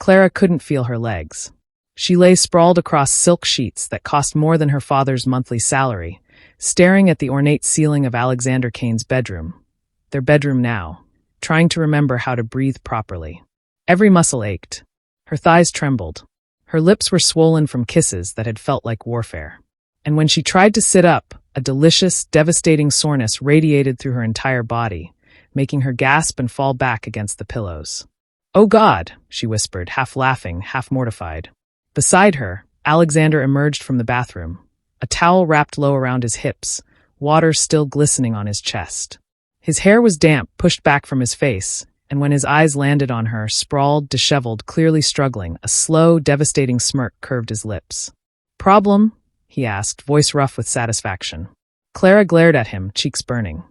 Clara couldn't feel her legs. She lay sprawled across silk sheets that cost more than her father's monthly salary, staring at the ornate ceiling of Alexander Kane's bedroom. Their bedroom now, trying to remember how to breathe properly. Every muscle ached. Her thighs trembled. Her lips were swollen from kisses that had felt like warfare. And when she tried to sit up, a delicious, devastating soreness radiated through her entire body, making her gasp and fall back against the pillows. "Oh God," she whispered, half laughing, half mortified. Beside her, Alexander emerged from the bathroom, a towel wrapped low around his hips, water still glistening on his chest. His hair was damp, pushed back from his face, and when his eyes landed on her, sprawled, disheveled, clearly struggling, a slow, devastating smirk curved his lips. "Problem?" he asked, voice rough with satisfaction. Clara glared at him, cheeks burning.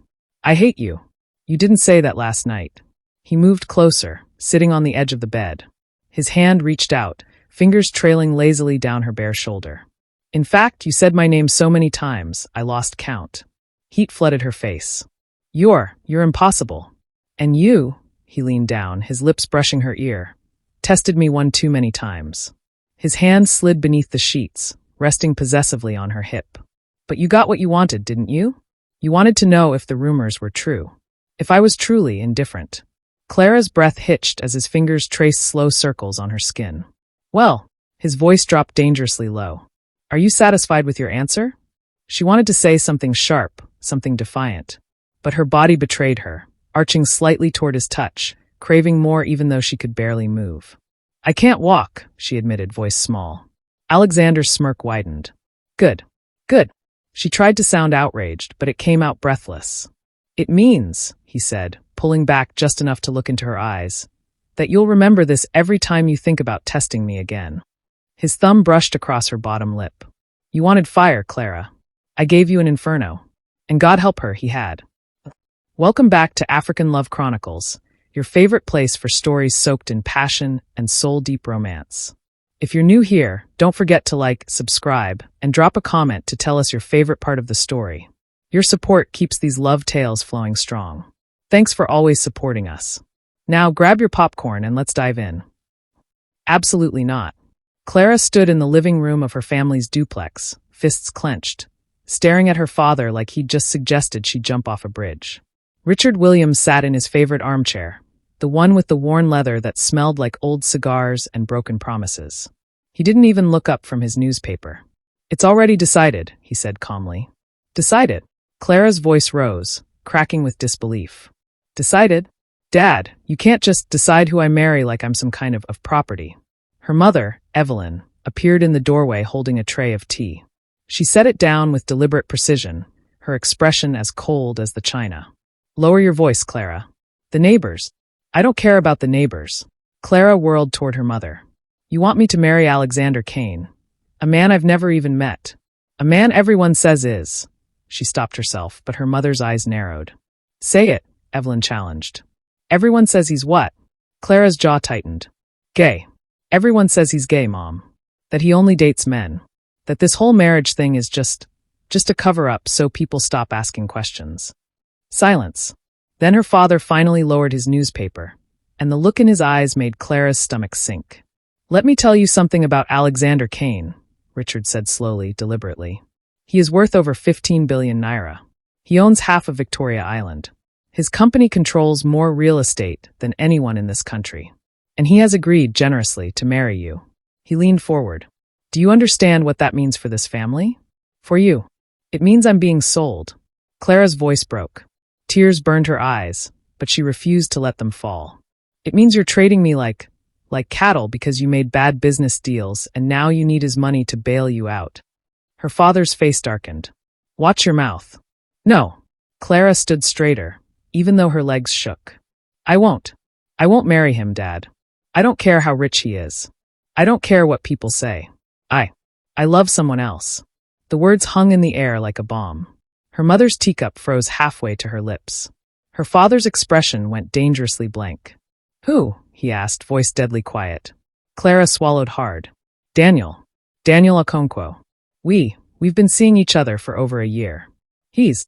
"I hate you. You didn't say that last night." He moved closer, sitting on the edge of the bed. His hand reached out, fingers trailing lazily down her bare shoulder. "In fact, you said my name so many times, I lost count." Heat flooded her face. You're impossible. And you," he leaned down, his lips brushing her ear, "tested me one too many times." His hand slid beneath the sheets, resting possessively on her hip. "But you got what you wanted, didn't you? You wanted to know if the rumors were true. If I was truly indifferent." Clara's breath hitched as his fingers traced slow circles on her skin. "Well," his voice dropped dangerously low. "Are you satisfied with your answer?" She wanted to say something sharp, something defiant. But her body betrayed her, arching slightly toward his touch, craving more even though she could barely move. "I can't walk," she admitted, voice small. Alexander's smirk widened. Good. She tried to sound outraged, but it came out breathless. "It means," he said, pulling back just enough to look into her eyes, "that you'll remember this every time you think about testing me again." His thumb brushed across her bottom lip. "You wanted fire, Clara. I gave you an inferno." And God help her, he had. Welcome back to African Love Chronicles, your favorite place for stories soaked in passion and soul-deep romance. If you're new here, don't forget to like, subscribe, and drop a comment to tell us your favorite part of the story. Your support keeps these love tales flowing strong. Thanks for always supporting us. Now grab your popcorn and let's dive in. Absolutely not. Clara stood in the living room of her family's duplex, fists clenched, staring at her father like he'd just suggested she jump off a bridge. Richard Williams sat in his favorite armchair, the one with the worn leather that smelled like old cigars and broken promises. He didn't even look up from his newspaper. "It's already decided," he said calmly. "Decided?" Clara's voice rose, cracking with disbelief. "Decided? Dad, you can't just decide who I marry like I'm some kind of property." Her mother, Evelyn, appeared in the doorway holding a tray of tea. She set it down with deliberate precision, her expression as cold as the china. "Lower your voice, Clara. The neighbors." "I don't care about the neighbors." Clara whirled toward her mother. "You want me to marry Alexander Kane, a man I've never even met, a man everyone says is." She stopped herself, but her mother's eyes narrowed. "Say it," Evelyn challenged. "Everyone says he's what?" Clara's jaw tightened. "Gay. Everyone says he's gay, Mom. That he only dates men. That this whole marriage thing is just a cover-up so people stop asking questions." Silence. Then her father finally lowered his newspaper, and the look in his eyes made Clara's stomach sink. "Let me tell you something about Alexander Kane," Richard said slowly, deliberately. "He is worth over 15 billion naira. He owns half of Victoria Island. His company controls more real estate than anyone in this country. And he has agreed generously to marry you." He leaned forward. "Do you understand what that means for this family? For you? It means I'm being sold." Clara's voice broke. Tears burned her eyes, but she refused to let them fall. "It means you're trading me like cattle because you made bad business deals and now you need his money to bail you out." Her father's face darkened. "Watch your mouth." "No." Clara stood straighter, even though her legs shook. I won't marry him, Dad. I don't care how rich he is. I don't care what people say. I love someone else." The words hung in the air like a bomb. Her mother's teacup froze halfway to her lips. Her father's expression went dangerously blank. "Who?" he asked, voice deadly quiet. Clara swallowed hard. Daniel Okonkwo. We've been seeing each other for over a year. He's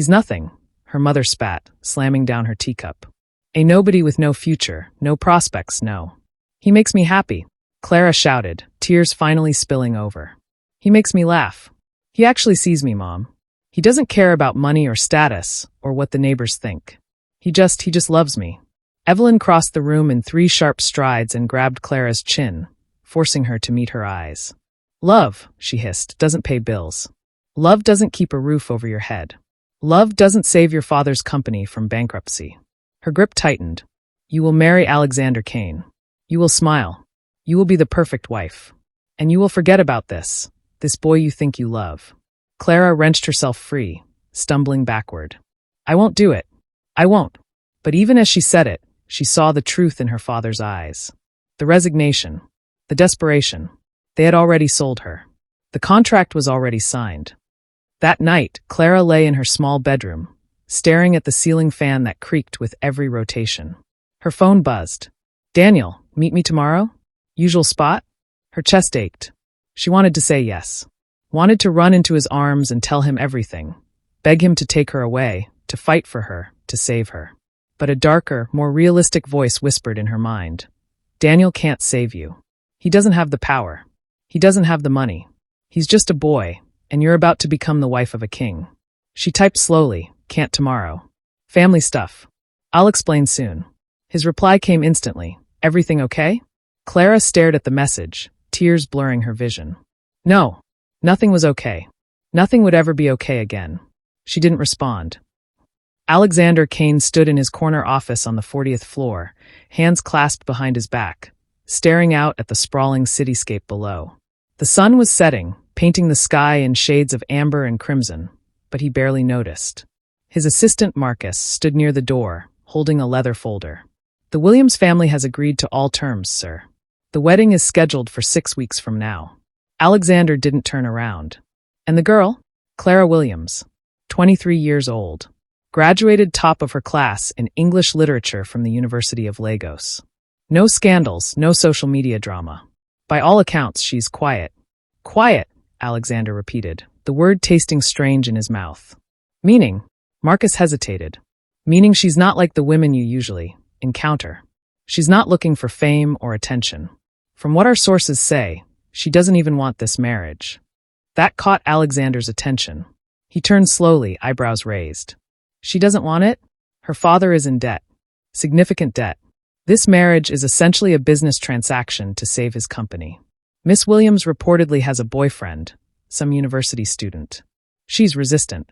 nothing," her mother spat, slamming down her teacup. "A nobody with no future, no prospects, no. He makes me happy, Clara shouted, tears finally spilling over. He makes me laugh. He actually sees me, Mom. He doesn't care about money or status or what the neighbors think. He just loves me. Evelyn crossed the room in 3 sharp strides and grabbed Clara's chin, forcing her to meet her eyes. Love, she hissed, doesn't pay bills. Love doesn't keep a roof over your head. Love doesn't save your father's company from bankruptcy. Her grip tightened. You will marry Alexander Kane. You will smile. You will be the perfect wife. And you will forget about this boy you think you love. Clara wrenched herself free, stumbling backward. I won't do it. I won't. But even as she said it, she saw the truth in her father's eyes. The resignation. The desperation. They had already sold her. The contract was already signed. That night, Clara lay in her small bedroom, staring at the ceiling fan that creaked with every rotation. Her phone buzzed. Daniel, meet me tomorrow? Usual spot? Her chest ached. She wanted to say yes. Wanted to run into his arms and tell him everything. Beg him to take her away, to fight for her, to save her. But a darker, more realistic voice whispered in her mind. Daniel can't save you. He doesn't have the power. He doesn't have the money. He's just a boy, and you're about to become the wife of a king. She typed slowly, can't tomorrow. Family stuff. I'll explain soon. His reply came instantly. Everything okay? Clara stared at the message, tears blurring her vision. No, nothing was okay. Nothing would ever be okay again. She didn't respond. Alexander Kane stood in his corner office on the 40th floor, hands clasped behind his back, staring out at the sprawling cityscape below. The sun was setting, painting the sky in shades of amber and crimson, but he barely noticed. His assistant Marcus stood near the door, holding a leather folder. The Williams family has agreed to all terms, sir. The wedding is scheduled for 6 weeks from now. Alexander didn't turn around. And the girl? Clara Williams, 23 years old. Graduated top of her class in English literature from the University of Lagos. No scandals, no social media drama. By all accounts, she's quiet. Quiet, Alexander repeated, the word tasting strange in his mouth. Meaning? Marcus hesitated. Meaning she's not like the women you usually encounter. She's not looking for fame or attention. From what our sources say, she doesn't even want this marriage. That caught Alexander's attention. He turned slowly, eyebrows raised. She doesn't want it? Her father is in debt. Significant debt. This marriage is essentially a business transaction to save his company. Miss Williams reportedly has a boyfriend, some university student. She's resistant.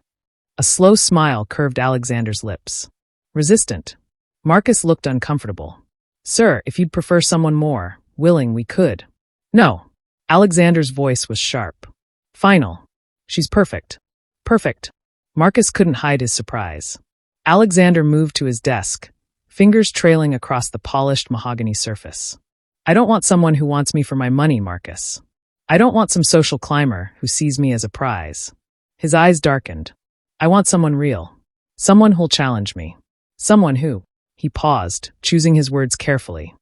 A slow smile curved Alexander's lips. Resistant. Marcus looked uncomfortable. Sir, if you'd prefer someone more willing, we could. No. Alexander's voice was sharp. Final. She's perfect. Perfect. Marcus couldn't hide his surprise. Alexander moved to his desk, fingers trailing across the polished mahogany surface. I don't want someone who wants me for my money, Marcus. I don't want some social climber who sees me as a prize. His eyes darkened. I want someone real. Someone who'll challenge me. Someone who... He paused, choosing his words carefully.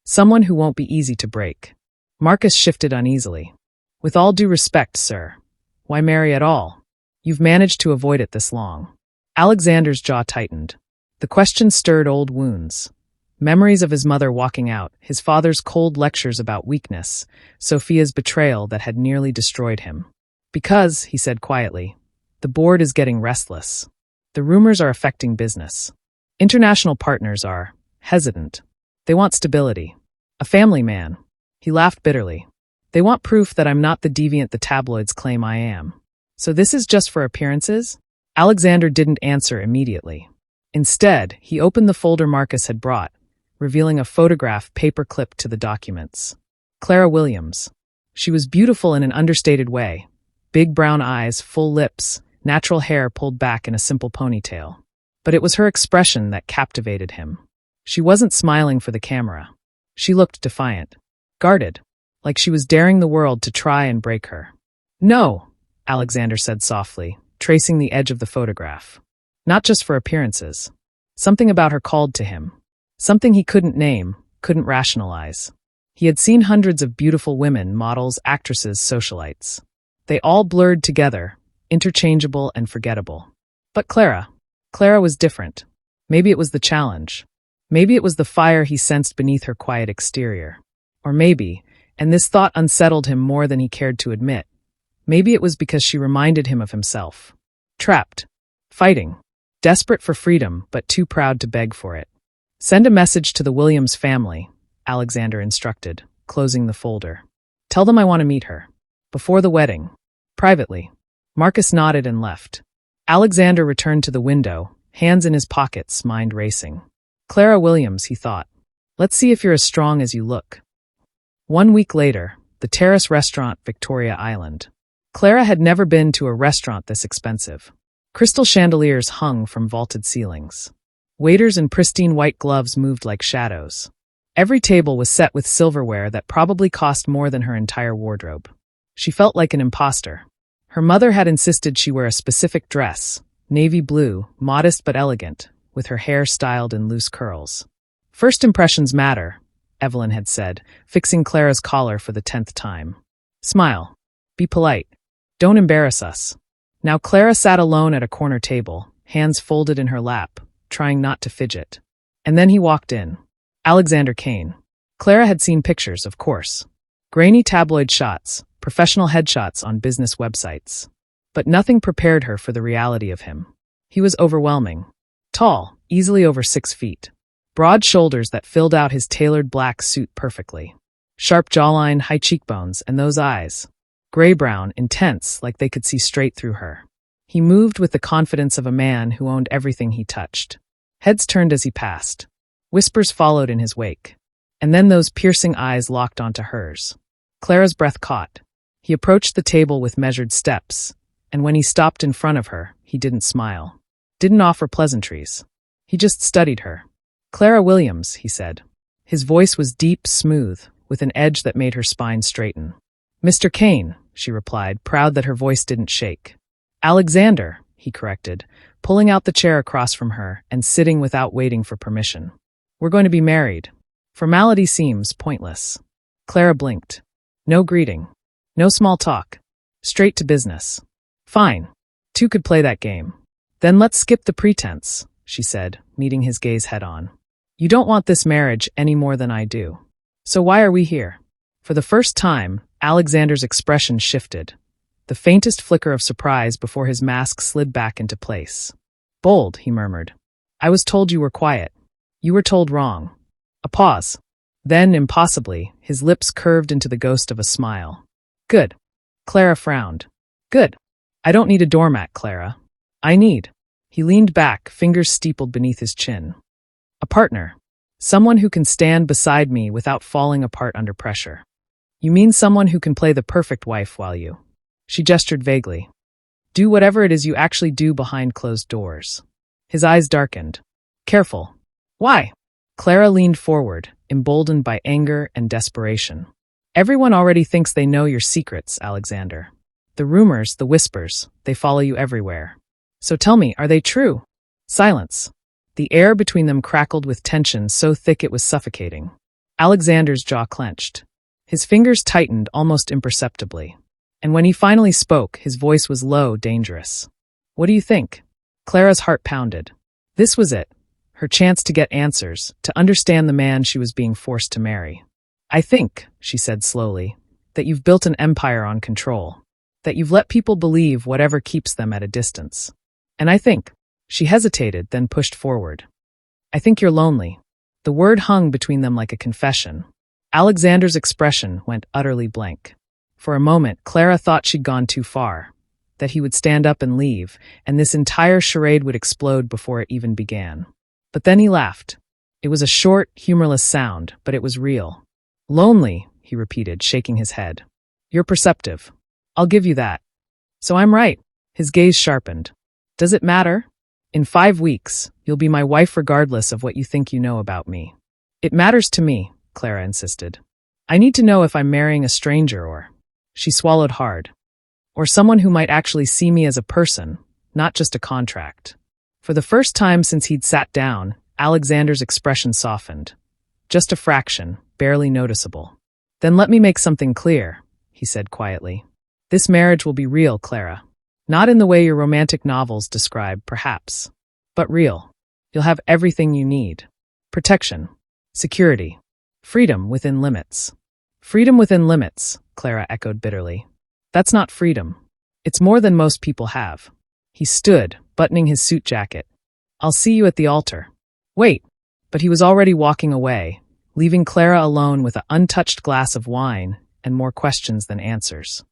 Someone who won't be easy to break. Marcus shifted uneasily. With all due respect, sir. Why marry at all? You've managed to avoid it this long. Alexander's jaw tightened. The question stirred old wounds. Memories of his mother walking out, his father's cold lectures about weakness, Sophia's betrayal that had nearly destroyed him. Because, he said quietly, the board is getting restless. The rumors are affecting business. International partners are hesitant. They want stability. A family man. He laughed bitterly. They want proof that I'm not the deviant the tabloids claim I am. So this is just for appearances? Alexander didn't answer immediately. Instead, he opened the folder Marcus had brought, revealing a photograph paper-clipped to the documents. Clara Williams. She was beautiful in an understated way. Big brown eyes, full lips, natural hair pulled back in a simple ponytail. But it was her expression that captivated him. She wasn't smiling for the camera. She looked defiant. Guarded. Like she was daring the world to try and break her. No, Alexander said softly, tracing the edge of the photograph. Not just for appearances. Something about her called to him. Something he couldn't name, couldn't rationalize. He had seen hundreds of beautiful women, models, actresses, socialites. They all blurred together, interchangeable and forgettable. But Clara was different. Maybe it was the challenge. Maybe it was the fire he sensed beneath her quiet exterior. Or maybe, and this thought unsettled him more than he cared to admit, maybe it was because she reminded him of himself. Trapped. Fighting. Desperate for freedom, but too proud to beg for it. Send a message to the Williams family, Alexander instructed, closing the folder. Tell them I want to meet her. Before the wedding. Privately. Marcus nodded and left. Alexander returned to the window, hands in his pockets, mind racing. Clara Williams, he thought. Let's see if you're as strong as you look. 1 week later, the Terrace Restaurant, Victoria Island. Clara had never been to a restaurant this expensive. Crystal chandeliers hung from vaulted ceilings. Waiters in pristine white gloves moved like shadows. Every table was set with silverware that probably cost more than her entire wardrobe. She felt like an imposter. Her mother had insisted she wear a specific dress, navy blue, modest but elegant, with her hair styled in loose curls. First impressions matter, Evelyn had said, fixing Clara's collar for the 10th time. Smile. Be polite. Don't embarrass us. Now Clara sat alone at a corner table, hands folded in her lap, trying not to fidget. And then he walked in. Alexander Kane. Clara had seen pictures, of course. Grainy tabloid shots, professional headshots on business websites. But nothing prepared her for the reality of him. He was overwhelming. Tall, easily over 6 feet. Broad shoulders that filled out his tailored black suit perfectly. Sharp jawline, high cheekbones, and those eyes. Gray-brown, intense, like they could see straight through her. He moved with the confidence of a man who owned everything he touched. Heads turned as he passed. Whispers followed in his wake. And then those piercing eyes locked onto hers. Clara's breath caught. He approached the table with measured steps, and when he stopped in front of her, he didn't smile. Didn't offer pleasantries. He just studied her. Clara Williams, he said. His voice was deep, smooth, with an edge that made her spine straighten. Mr. Kane, she replied, proud that her voice didn't shake. Alexander, he corrected, pulling out the chair across from her and sitting without waiting for permission. We're going to be married. Formality seems pointless. Clara blinked. No greeting. No small talk. Straight to business. Fine. Two could play that game. Then let's skip the pretense, she said, meeting his gaze head-on. You don't want this marriage any more than I do. So why are we here? For the first time, Alexander's expression shifted. The faintest flicker of surprise before his mask slid back into place. Bold, he murmured. I was told you were quiet. You were told wrong. A pause. Then, impossibly, his lips curved into the ghost of a smile. Good. Clara frowned. Good. I don't need a doormat, Clara. I need. He leaned back, fingers steepled beneath his chin. A partner. Someone who can stand beside me without falling apart under pressure. You mean someone who can play the perfect wife while you... She gestured vaguely. Do whatever it is you actually do behind closed doors. His eyes darkened. Careful. Why? Clara leaned forward, emboldened by anger and desperation. Everyone already thinks they know your secrets, Alexander. The rumors, the whispers, they follow you everywhere. So tell me, are they true? Silence. The air between them crackled with tension so thick it was suffocating. Alexander's jaw clenched. His fingers tightened almost imperceptibly. And when he finally spoke, his voice was low, dangerous. What do you think? Clara's heart pounded. This was it. Her chance to get answers, to understand the man she was being forced to marry. I think, she said slowly, that you've built an empire on control. That you've let people believe whatever keeps them at a distance. And I think, she hesitated, then pushed forward. I think you're lonely. The word hung between them like a confession. Alexander's expression went utterly blank. For a moment, Clara thought she'd gone too far, that he would stand up and leave, and this entire charade would explode before it even began. But then he laughed. It was a short, humorless sound, but it was real. Lonely, he repeated, shaking his head. You're perceptive. I'll give you that. So I'm right. His gaze sharpened. Does it matter? In 5 weeks, you'll be my wife regardless of what you think you know about me. It matters to me, Clara insisted. I need to know if I'm marrying a stranger or... She swallowed hard. Or someone who might actually see me as a person, not just a contract. For the first time since he'd sat down, Alexander's expression softened. Just a fraction, barely noticeable. Then let me make something clear, he said quietly. This marriage will be real, Clara. Not in the way your romantic novels describe, perhaps. But real. You'll have everything you need. Protection. Security. Freedom within limits. Freedom within limits, Clara echoed bitterly. That's not freedom. It's more than most people have. He stood, buttoning his suit jacket. I'll see you at the altar. Wait. But he was already walking away, leaving Clara alone with an untouched glass of wine and more questions than answers.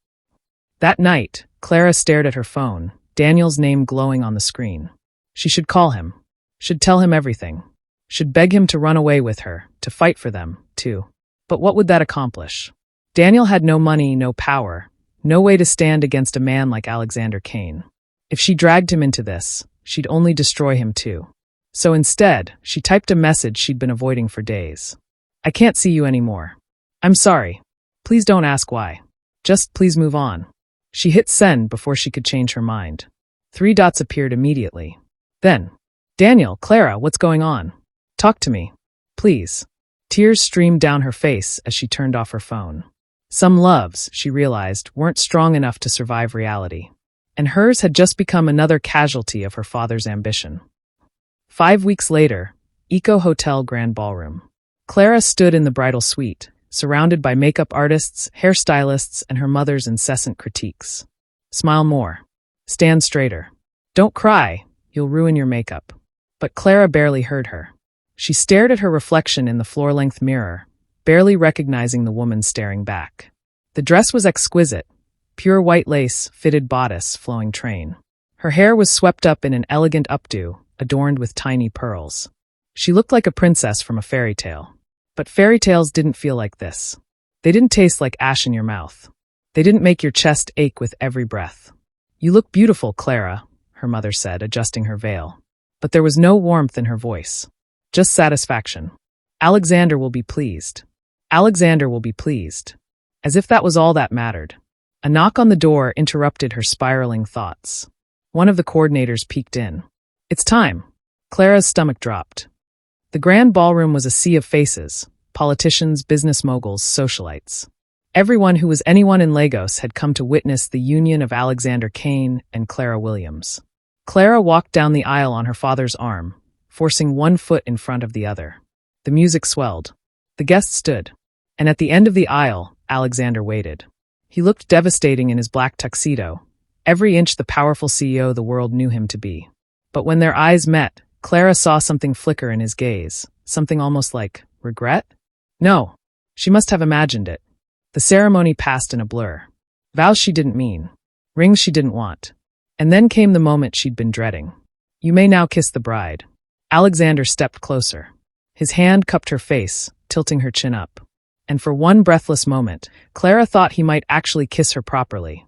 That night, Clara stared at her phone, Daniel's name glowing on the screen. She should call him. Should tell him everything. Should beg him to run away with her, to fight for them, too. But what would that accomplish? Daniel had no money, no power, no way to stand against a man like Alexander Kane. If she dragged him into this, she'd only destroy him too. So instead, she typed a message she'd been avoiding for days. I can't see you anymore. I'm sorry. Please don't ask why. Just please move on. She hit send before she could change her mind. 3 dots appeared immediately. Then, Daniel, Clara, what's going on? Talk to me. Please. Tears streamed down her face as she turned off her phone. Some loves, she realized, weren't strong enough to survive reality. And hers had just become another casualty of her father's ambition. 5 weeks later, Eco Hotel Grand Ballroom. Clara stood in the bridal suite, surrounded by makeup artists, hairstylists, and her mother's incessant critiques. Smile more. Stand straighter. Don't cry, you'll ruin your makeup. But Clara barely heard her. She stared at her reflection in the floor-length mirror, barely recognizing the woman staring back. The dress was exquisite, pure white lace, fitted bodice, flowing train. Her hair was swept up in an elegant updo, adorned with tiny pearls. She looked like a princess from a fairy tale. But fairy tales didn't feel like this. They didn't taste like ash in your mouth. They didn't make your chest ache with every breath. You look beautiful, Clara, her mother said, adjusting her veil. But there was no warmth in her voice. Just satisfaction. Alexander will be pleased. Alexander will be pleased. As if that was all that mattered. A knock on the door interrupted her spiraling thoughts. One of the coordinators peeked in. It's time. Clara's stomach dropped. The grand ballroom was a sea of faces, politicians, business moguls, socialites. Everyone who was anyone in Lagos had come to witness the union of Alexander Kane and Clara Williams. Clara walked down the aisle on her father's arm, forcing one foot in front of the other. The music swelled. The guests stood. And at the end of the aisle, Alexander waited. He looked devastating in his black tuxedo, every inch the powerful CEO the world knew him to be. But when their eyes met, Clara saw something flicker in his gaze, something almost like regret? No, she must have imagined it. The ceremony passed in a blur. Vows she didn't mean. Rings she didn't want. And then came the moment she'd been dreading. You may now kiss the bride. Alexander stepped closer. His hand cupped her face, tilting her chin up. And for one breathless moment, Clara thought he might actually kiss her properly,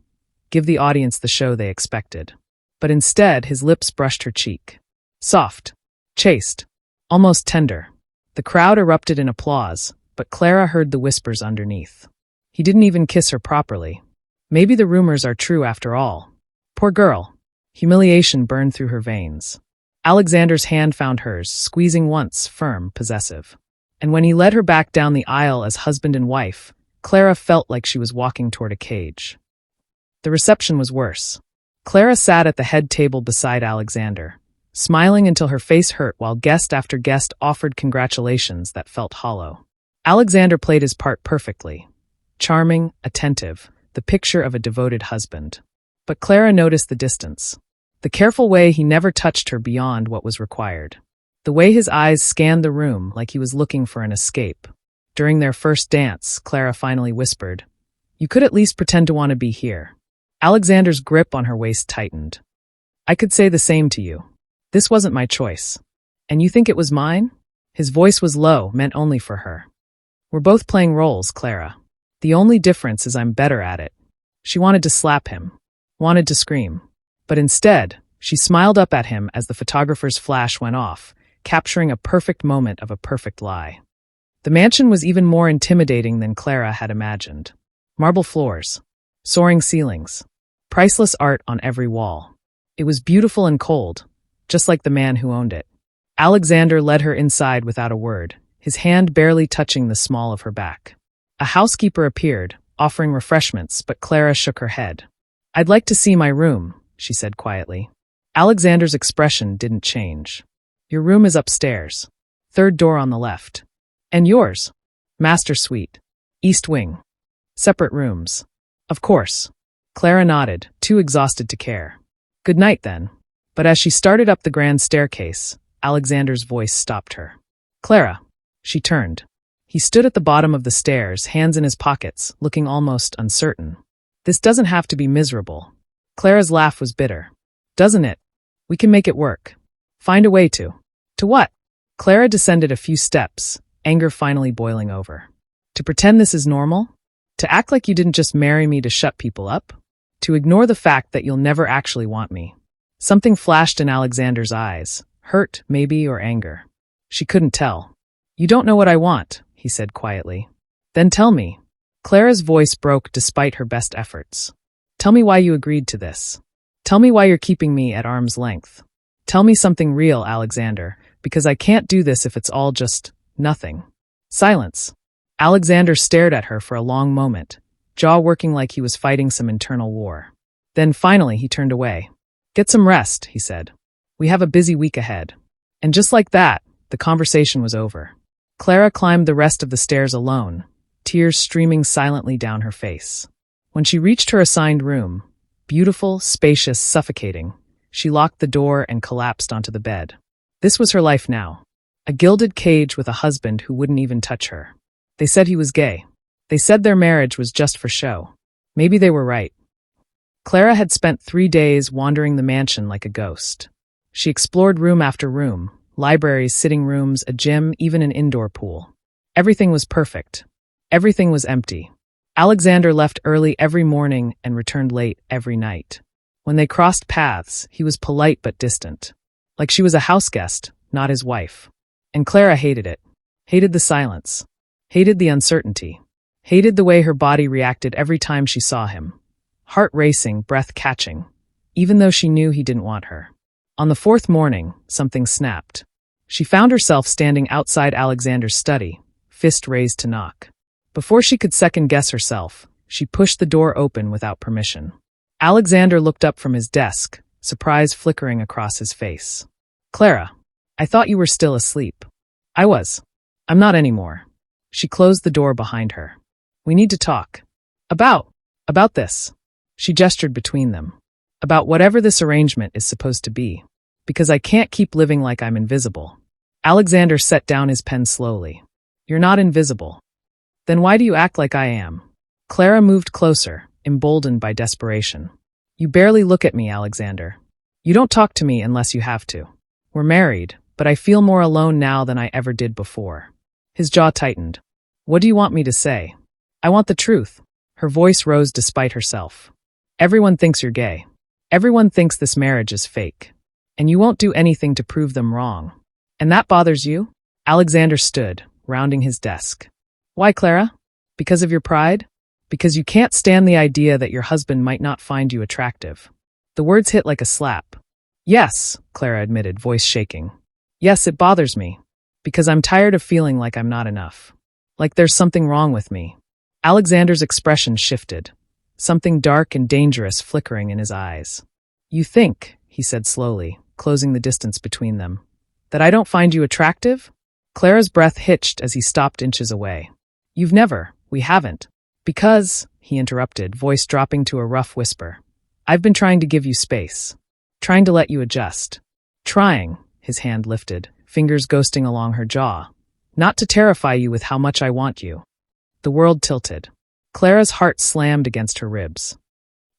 give the audience the show they expected. But instead, his lips brushed her cheek. Soft, chaste, almost tender. The crowd erupted in applause, but Clara heard the whispers underneath. He didn't even kiss her properly. Maybe the rumors are true after all. Poor girl. Humiliation burned through her veins. Alexander's hand found hers, squeezing once, firm, possessive. And when he led her back down the aisle as husband and wife, Clara felt like she was walking toward a cage. The reception was worse. Clara sat at the head table beside Alexander, smiling until her face hurt while guest after guest offered congratulations that felt hollow. Alexander played his part perfectly. Charming, attentive, the picture of a devoted husband. But Clara noticed the distance. The careful way he never touched her beyond what was required. The way his eyes scanned the room like he was looking for an escape. During their first dance, Clara finally whispered, "You could at least pretend to want to be here." Alexander's grip on her waist tightened. "I could say the same to you. This wasn't my choice. And you think it was mine?" His voice was low, meant only for her. "We're both playing roles, Clara. The only difference is I'm better at it." She wanted to slap him, wanted to scream. But instead, she smiled up at him as the photographer's flash went off, capturing a perfect moment of a perfect lie. The mansion was even more intimidating than Clara had imagined. Marble floors, soaring ceilings, priceless art on every wall. It was beautiful and cold, just like the man who owned it. Alexander led her inside without a word, his hand barely touching the small of her back. A housekeeper appeared, offering refreshments, but Clara shook her head. "I'd like to see my room," she said quietly. Alexander's expression didn't change. "Your room is upstairs. 3rd door on the left. And yours? Master suite." East wing. Separate rooms. Of course. Clara nodded, too exhausted to care. Good night, then. But as she started up the grand staircase, Alexander's voice stopped her. Clara. She turned. He stood at the bottom of the stairs, hands in his pockets, looking almost uncertain. This doesn't have to be miserable. Clara's laugh was bitter. Doesn't it? We can make it work. Find a way to. To what? Clara descended a few steps, anger finally boiling over. To pretend this is normal? To act like you didn't just marry me to shut people up? To ignore the fact that you'll never actually want me? Something flashed in Alexander's eyes, hurt, maybe, or anger. She couldn't tell. You don't know what I want, he said quietly. Then tell me. Clara's voice broke despite her best efforts. Tell me why you agreed to this. Tell me why you're keeping me at arm's length. Tell me something real, Alexander, because I can't do this if it's all just nothing. Silence. Alexander stared at her for a long moment, jaw working like he was fighting some internal war. Then finally he turned away. Get some rest, he said. We have a busy week ahead. And just like that, the conversation was over. Clara climbed the rest of the stairs alone, tears streaming silently down her face. When she reached her assigned room, beautiful, spacious, suffocating, she locked the door and collapsed onto the bed. This was her life now. A gilded cage with a husband who wouldn't even touch her. They said he was gay. They said their marriage was just for show. Maybe they were right. Clara had spent 3 days wandering the mansion like a ghost. She explored room after room, libraries, sitting rooms, a gym, even an indoor pool. Everything was perfect. Everything was empty. Alexander left early every morning and returned late every night. When they crossed paths, he was polite but distant. Like she was a house guest, not his wife. And Clara hated it. Hated the silence. Hated the uncertainty. Hated the way her body reacted every time she saw him. Heart racing, breath catching, even though she knew he didn't want her. On the 4th morning, something snapped. She found herself standing outside Alexander's study, fist raised to knock. Before she could second-guess herself, she pushed the door open without permission. Alexander looked up from his desk, surprise flickering across his face. Clara, I thought you were still asleep. I was. I'm not anymore. She closed the door behind her. We need to talk. About this. She gestured between them. About whatever this arrangement is supposed to be. Because I can't keep living like I'm invisible. Alexander set down his pen slowly. You're not invisible. Then why do you act like I am? Clara moved closer, emboldened by desperation. You barely look at me, Alexander. You don't talk to me unless you have to. We're married, but I feel more alone now than I ever did before. His jaw tightened. What do you want me to say? I want the truth. Her voice rose despite herself. Everyone thinks you're gay. Everyone thinks this marriage is fake. And you won't do anything to prove them wrong. And that bothers you? Alexander stood, rounding his desk. Why, Clara? Because of your pride? Because you can't stand the idea that your husband might not find you attractive. The words hit like a slap. Yes, Clara admitted, voice shaking. Yes, it bothers me. Because I'm tired of feeling like I'm not enough. Like there's something wrong with me. Alexander's expression shifted. Something dark and dangerous flickering in his eyes. You think, he said slowly, closing the distance between them, that I don't find you attractive? Clara's breath hitched as he stopped inches away. You've never, we haven't. Because, he interrupted, voice dropping to a rough whisper. I've been trying to give you space. Trying to let you adjust. Trying, his hand lifted, fingers ghosting along her jaw. Not to terrify you with how much I want you. The world tilted. Clara's heart slammed against her ribs.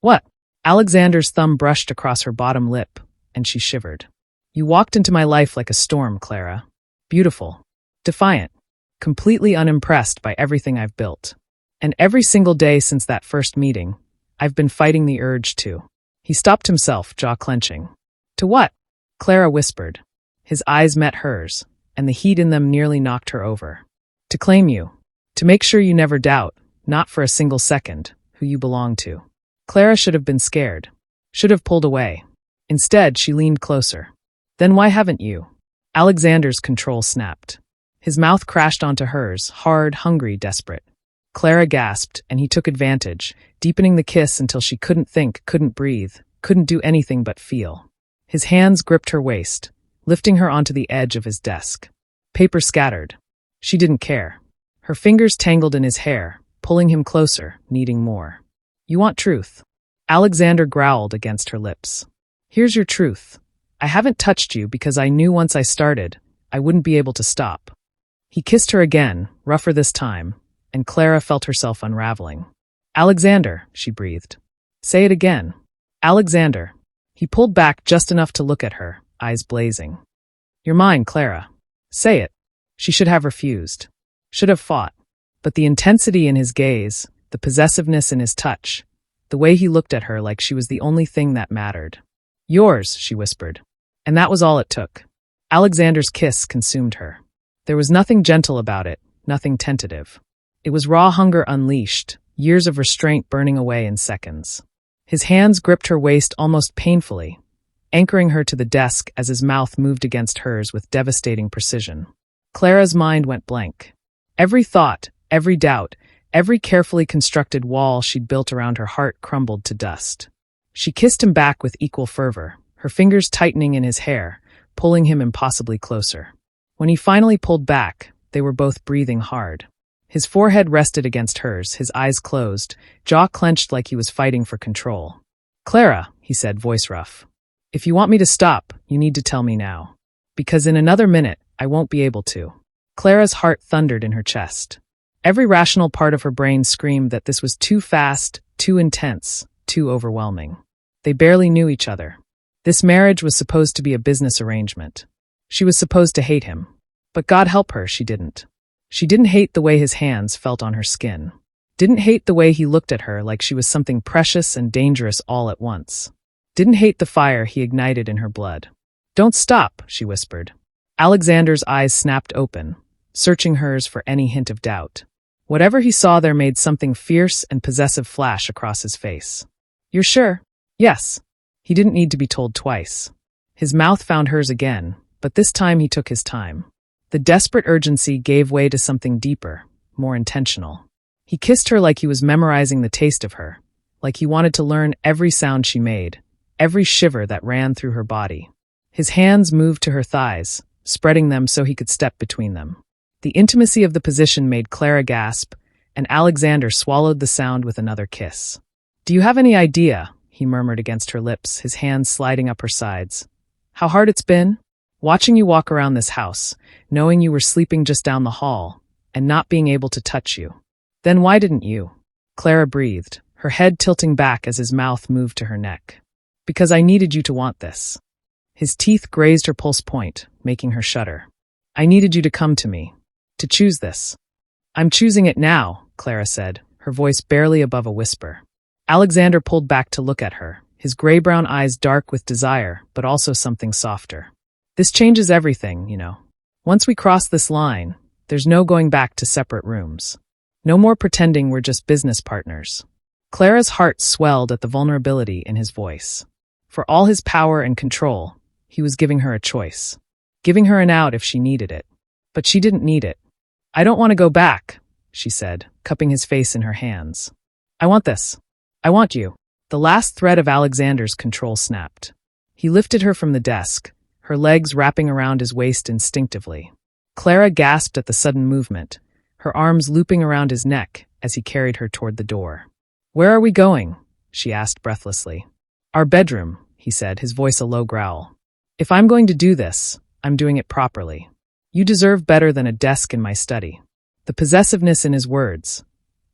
What? Alexander's thumb brushed across her bottom lip, and she shivered. You walked into my life like a storm, Clara. Beautiful. Defiant. Completely unimpressed by everything I've built. And every single day since that first meeting, I've been fighting the urge to. He stopped himself, jaw clenching. To what? Clara whispered. His eyes met hers, and the heat in them nearly knocked her over. To claim you. To make sure you never doubt, not for a single second, who you belong to. Clara should have been scared. Should have pulled away. Instead, she leaned closer. Then why haven't you? Alexander's control snapped. His mouth crashed onto hers, hard, hungry, desperate. Clara gasped, and he took advantage, deepening the kiss until she couldn't think, couldn't breathe, couldn't do anything but feel. His hands gripped her waist, lifting her onto the edge of his desk. Paper scattered. She didn't care. Her fingers tangled in his hair, pulling him closer, needing more. You want truth? Alexander growled against her lips. Here's your truth. I haven't touched you because I knew once I started, I wouldn't be able to stop. He kissed her again, rougher this time, and Clara felt herself unraveling. Alexander, she breathed. Say it again. Alexander. He pulled back just enough to look at her, eyes blazing. You're mine, Clara. Say it. She should have refused. Should have fought. But the intensity in his gaze, the possessiveness in his touch, the way he looked at her like she was the only thing that mattered. Yours, she whispered. And that was all it took. Alexander's kiss consumed her. There was nothing gentle about it, nothing tentative. It was raw hunger unleashed, years of restraint burning away in seconds. His hands gripped her waist almost painfully, anchoring her to the desk as his mouth moved against hers with devastating precision. Clara's mind went blank. Every thought, every doubt, every carefully constructed wall she'd built around her heart crumbled to dust. She kissed him back with equal fervor, her fingers tightening in his hair, pulling him impossibly closer. When he finally pulled back, they were both breathing hard. His forehead rested against hers, his eyes closed, jaw clenched like he was fighting for control. Clara, he said, voice rough. If you want me to stop, you need to tell me now. Because in another minute, I won't be able to. Clara's heart thundered in her chest. Every rational part of her brain screamed that this was too fast, too intense, too overwhelming. They barely knew each other. This marriage was supposed to be a business arrangement. She was supposed to hate him. But God help her, she didn't. She didn't hate the way his hands felt on her skin. Didn't hate the way he looked at her like she was something precious and dangerous all at once. Didn't hate the fire he ignited in her blood. Don't stop, she whispered. Alexander's eyes snapped open, searching hers for any hint of doubt. Whatever he saw there made something fierce and possessive flash across his face. You're sure? Yes. He didn't need to be told twice. His mouth found hers again, but this time he took his time. The desperate urgency gave way to something deeper, more intentional. He kissed her like he was memorizing the taste of her, like he wanted to learn every sound she made, every shiver that ran through her body. His hands moved to her thighs, spreading them so he could step between them. The intimacy of the position made Clara gasp, and Alexander swallowed the sound with another kiss. Do you have any idea, he murmured against her lips, his hands sliding up her sides, how hard it's been? Watching you walk around this house, knowing you were sleeping just down the hall, and not being able to touch you. Then why didn't you? Clara breathed, her head tilting back as his mouth moved to her neck. Because I needed you to want this. His teeth grazed her pulse point, making her shudder. I needed you to come to me. To choose this. I'm choosing it now, Clara said, her voice barely above a whisper. Alexander pulled back to look at her, his gray-brown eyes dark with desire, but also something softer. This changes everything, you know. Once we cross this line, there's no going back to separate rooms. No more pretending we're just business partners. Clara's heart swelled at the vulnerability in his voice. For all his power and control, he was giving her a choice. Giving her an out if she needed it. But she didn't need it. I don't want to go back, she said, cupping his face in her hands. I want this. I want you. The last thread of Alexander's control snapped. He lifted her from the desk, her legs wrapping around his waist instinctively. Clara gasped at the sudden movement, her arms looping around his neck as he carried her toward the door. Where are we going? She asked breathlessly. Our bedroom, he said, his voice a low growl. If I'm going to do this, I'm doing it properly. You deserve better than a desk in my study. The possessiveness in his words,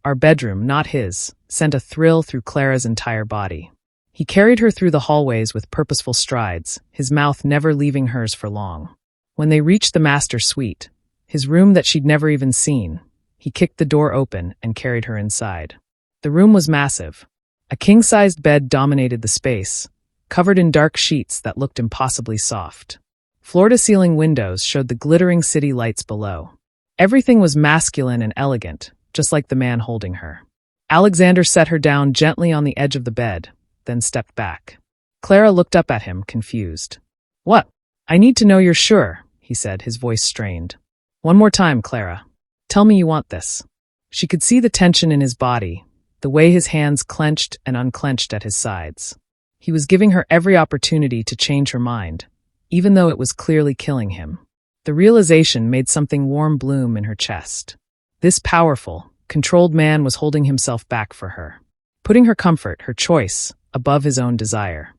our bedroom, not his, sent a thrill through Clara's entire body. He carried her through the hallways with purposeful strides, his mouth never leaving hers for long. When they reached the master suite, his room that she'd never even seen, he kicked the door open and carried her inside. The room was massive. A king-sized bed dominated the space, covered in dark sheets that looked impossibly soft. Floor-to-ceiling windows showed the glittering city lights below. Everything was masculine and elegant, just like the man holding her. Alexander set her down gently on the edge of the bed, then stepped back. Clara looked up at him, confused. What? I need to know you're sure, he said, his voice strained. One more time, Clara. Tell me you want this. She could see the tension in his body, the way his hands clenched and unclenched at his sides. He was giving her every opportunity to change her mind, even though it was clearly killing him. The realization made something warm bloom in her chest. This powerful, controlled man was holding himself back for her, putting her comfort, her choice, above his own desire.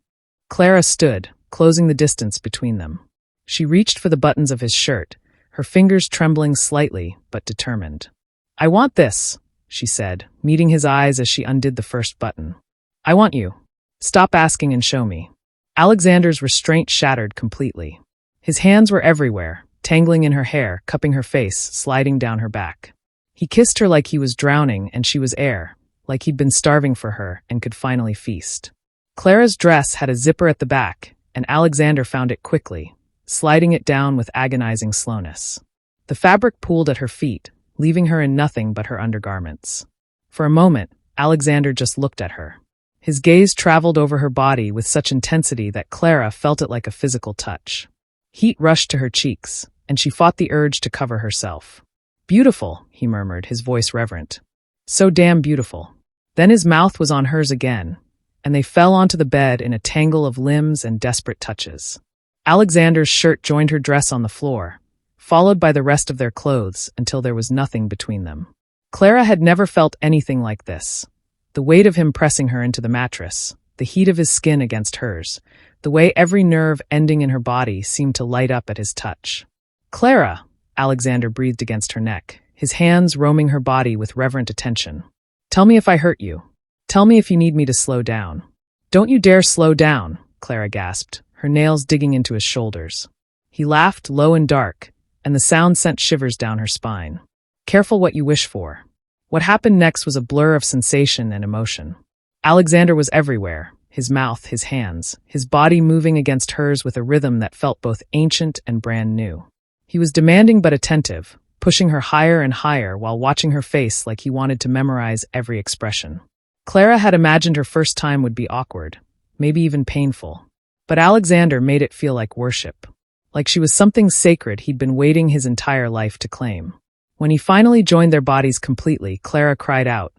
Clara stood, closing the distance between them. She reached for the buttons of his shirt, her fingers trembling slightly, but determined. "I want this," she said, meeting his eyes as she undid the first button. "I want you. Stop asking and show me." Alexander's restraint shattered completely. His hands were everywhere, tangling in her hair, cupping her face, sliding down her back. He kissed her like he was drowning and she was air, like he'd been starving for her and could finally feast. Clara's dress had a zipper at the back, and Alexander found it quickly, sliding it down with agonizing slowness. The fabric pooled at her feet, leaving her in nothing but her undergarments. For a moment, Alexander just looked at her. His gaze traveled over her body with such intensity that Clara felt it like a physical touch. Heat rushed to her cheeks, and she fought the urge to cover herself. "Beautiful," he murmured, his voice reverent. "So damn beautiful." Then his mouth was on hers again, and they fell onto the bed in a tangle of limbs and desperate touches. Alexander's shirt joined her dress on the floor, followed by the rest of their clothes until there was nothing between them. Clara had never felt anything like this. The weight of him pressing her into the mattress, the heat of his skin against hers, the way every nerve ending in her body seemed to light up at his touch. "Clara," Alexander breathed against her neck, his hands roaming her body with reverent attention. "Tell me if I hurt you. Tell me if you need me to slow down." "Don't you dare slow down," Clara gasped, her nails digging into his shoulders. He laughed low and dark, and the sound sent shivers down her spine. "Careful what you wish for." What happened next was a blur of sensation and emotion. Alexander was everywhere, his mouth, his hands, his body moving against hers with a rhythm that felt both ancient and brand new. He was demanding but attentive, pushing her higher and higher while watching her face like he wanted to memorize every expression. Clara had imagined her first time would be awkward, maybe even painful. But Alexander made it feel like worship, like she was something sacred he'd been waiting his entire life to claim. When he finally joined their bodies completely, Clara cried out,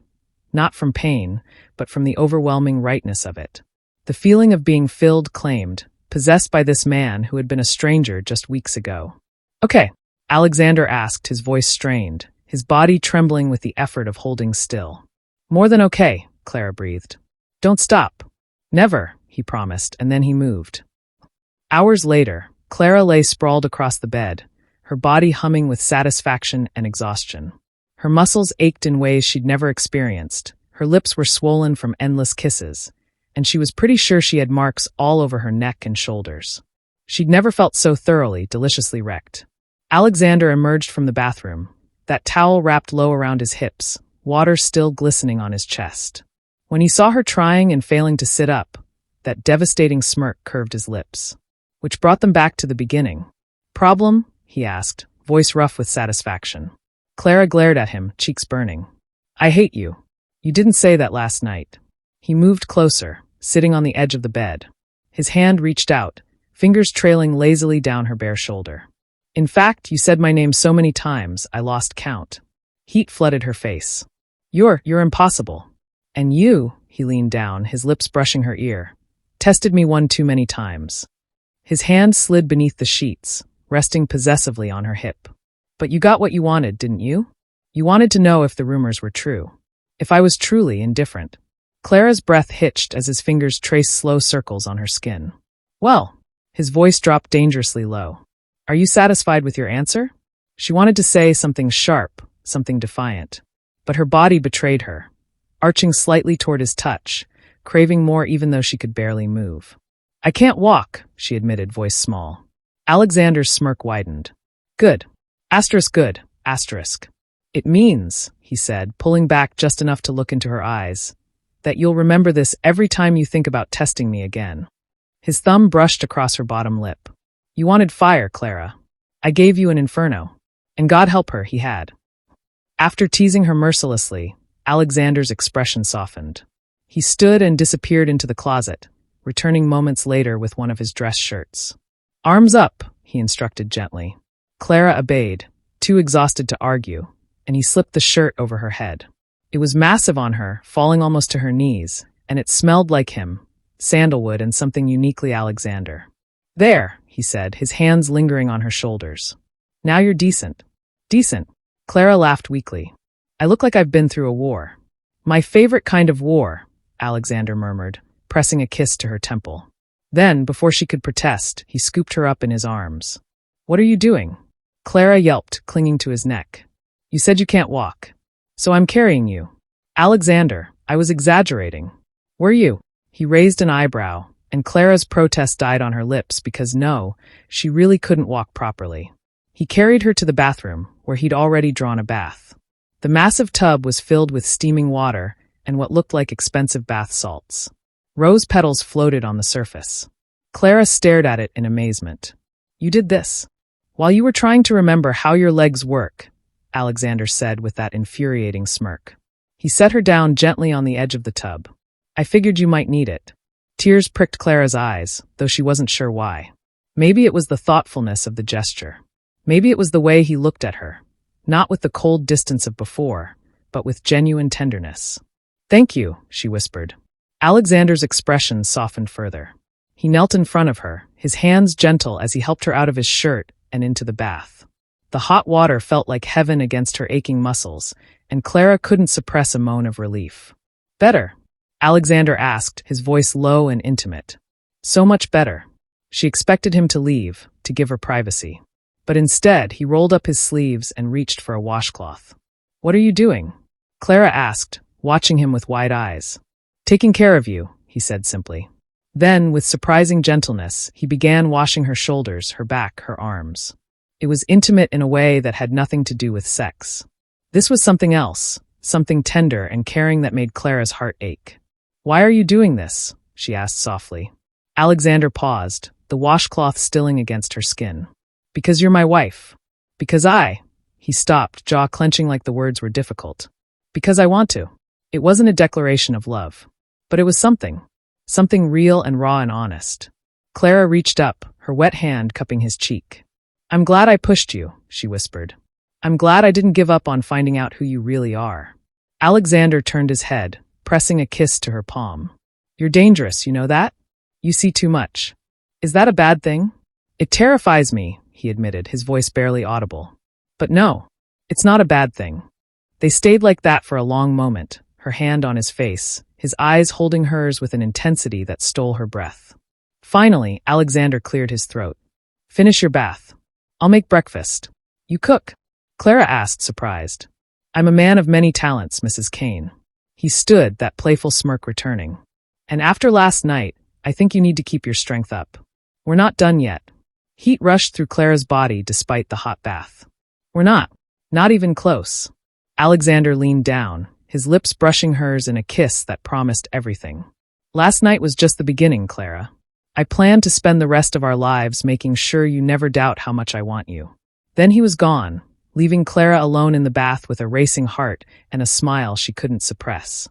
not from pain, but from the overwhelming rightness of it. The feeling of being filled, claimed, possessed by this man who had been a stranger just weeks ago. "Okay," Alexander asked, his voice strained, his body trembling with the effort of holding still. "More than okay," Clara breathed. "Don't stop." "Never," he promised, and then he moved. Hours later, Clara lay sprawled across the bed, her body humming with satisfaction and exhaustion. Her muscles ached in ways she'd never experienced, her lips were swollen from endless kisses, and she was pretty sure she had marks all over her neck and shoulders. She'd never felt so thoroughly, deliciously wrecked. Alexander emerged from the bathroom, that towel wrapped low around his hips, water still glistening on his chest. When he saw her trying and failing to sit up, that devastating smirk curved his lips. Which brought them back to the beginning. "Problem?" he asked, voice rough with satisfaction. Clara glared at him, cheeks burning. "I hate you. You didn't say that last night." He moved closer, sitting on the edge of the bed. His hand reached out, fingers trailing lazily down her bare shoulder. "In fact, you said my name so many times, I lost count." Heat flooded her face. You're impossible. And you," he leaned down, his lips brushing her ear, "tested me one too many times." His hand slid beneath the sheets, resting possessively on her hip. "But you got what you wanted, didn't you? You wanted to know if the rumors were true. If I was truly indifferent." Clara's breath hitched as his fingers traced slow circles on her skin. "Well," his voice dropped dangerously low. "Are you satisfied with your answer?" She wanted to say something sharp, something defiant. But her body betrayed her, arching slightly toward his touch, craving more even though she could barely move. "I can't walk," she admitted, voice small. Alexander's smirk widened. "Good. Good. It means," he said, pulling back just enough to look into her eyes, "that you'll remember this every time you think about testing me again." His thumb brushed across her bottom lip. "You wanted fire, Clara. I gave you an inferno." And God help her, he had. After teasing her mercilessly, Alexander's expression softened. He stood and disappeared into the closet, returning moments later with one of his dress shirts. "Arms up," he instructed gently. Clara obeyed, too exhausted to argue, and he slipped the shirt over her head. It was massive on her, falling almost to her knees, and it smelled like him, sandalwood and something uniquely Alexander. "There," he said, his hands lingering on her shoulders. "Now you're decent." "Decent?" Clara laughed weakly. I look like I've been through a war. My favorite kind of war, Alexander murmured, pressing a kiss to her temple. Then, before she could protest, he scooped her up in his arms. What are you doing? Clara yelped, clinging to his neck. You said you can't walk. So I'm carrying you. Alexander, I was exaggerating. Were you? He raised an eyebrow, and Clara's protest died on her lips because no, she really couldn't walk properly. He carried her to the bathroom, where he'd already drawn a bath. The massive tub was filled with steaming water and what looked like expensive bath salts. Rose petals floated on the surface. Clara stared at it in amazement. You did this while you were trying to remember how your legs work, Alexander said with that infuriating smirk. He set her down gently on the edge of the tub. I figured you might need it. Tears pricked Clara's eyes, though she wasn't sure why. Maybe it was the thoughtfulness of the gesture. Maybe it was the way he looked at her, not with the cold distance of before, but with genuine tenderness. Thank you, she whispered. Alexander's expression softened further. He knelt in front of her, his hands gentle as he helped her out of his shirt and into the bath. The hot water felt like heaven against her aching muscles, and Clara couldn't suppress a moan of relief. Better? Alexander asked, his voice low and intimate. So much better. She expected him to leave, to give her privacy. But instead, he rolled up his sleeves and reached for a washcloth. What are you doing? Clara asked, watching him with wide eyes. Taking care of you, he said simply. Then, with surprising gentleness, he began washing her shoulders, her back, her arms. It was intimate in a way that had nothing to do with sex. This was something else, something tender and caring that made Clara's heart ache. Why are you doing this? She asked softly. Alexander paused, the washcloth stilling against her skin. Because you're my wife. Because He stopped, jaw clenching like the words were difficult. Because I want to. It wasn't a declaration of love. But it was something. Something real and raw and honest. Clara reached up, her wet hand cupping his cheek. I'm glad I pushed you, she whispered. I'm glad I didn't give up on finding out who you really are. Alexander turned his head, pressing a kiss to her palm. You're dangerous, you know that? You see too much. Is that a bad thing? It terrifies me, he admitted, his voice barely audible. But no, it's not a bad thing. They stayed like that for a long moment, her hand on his face, his eyes holding hers with an intensity that stole her breath. Finally, Alexander cleared his throat. Finish your bath. I'll make breakfast. You cook? Clara asked, surprised. I'm a man of many talents, Mrs. Kane. He stood, that playful smirk returning. And after last night, I think you need to keep your strength up. We're not done yet. Heat rushed through Clara's body despite the hot bath. We're not. Not even close. Alexander leaned down, his lips brushing hers in a kiss that promised everything. Last night was just the beginning, Clara. I plan to spend the rest of our lives making sure you never doubt how much I want you. Then he was gone, leaving Clara alone in the bath with a racing heart and a smile she couldn't suppress.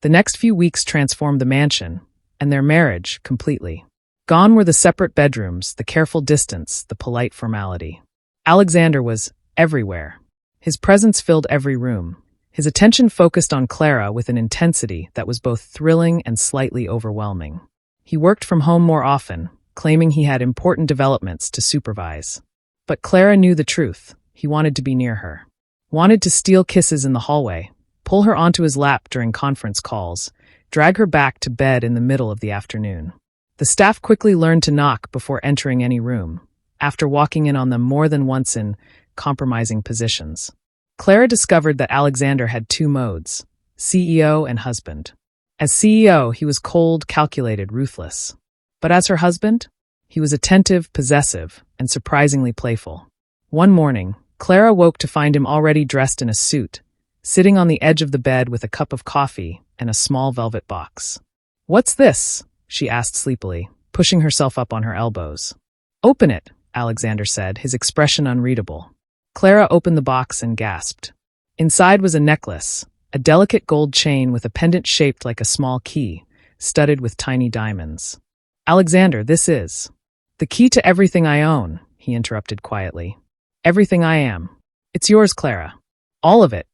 The next few weeks transformed the mansion, and their marriage, completely. Gone were the separate bedrooms, the careful distance, the polite formality. Alexander was everywhere. His presence filled every room. His attention focused on Clara with an intensity that was both thrilling and slightly overwhelming. He worked from home more often, claiming he had important developments to supervise. But Clara knew the truth. He wanted to be near her. Wanted to steal kisses in the hallway, pull her onto his lap during conference calls, drag her back to bed in the middle of the afternoon. The staff quickly learned to knock before entering any room, after walking in on them more than once in compromising positions. Clara discovered that Alexander had two modes, CEO and husband. As CEO, he was cold, calculated, ruthless. But as her husband, he was attentive, possessive, and surprisingly playful. One morning, Clara woke to find him already dressed in a suit, sitting on the edge of the bed with a cup of coffee and a small velvet box. What's this? She asked sleepily, pushing herself up on her elbows. Open it, Alexander said, his expression unreadable. Clara opened the box and gasped. Inside was a necklace, a delicate gold chain with a pendant shaped like a small key, studded with tiny diamonds. Alexander, this is the key to everything I own, he interrupted quietly. Everything I am. It's yours, Clara. All of it.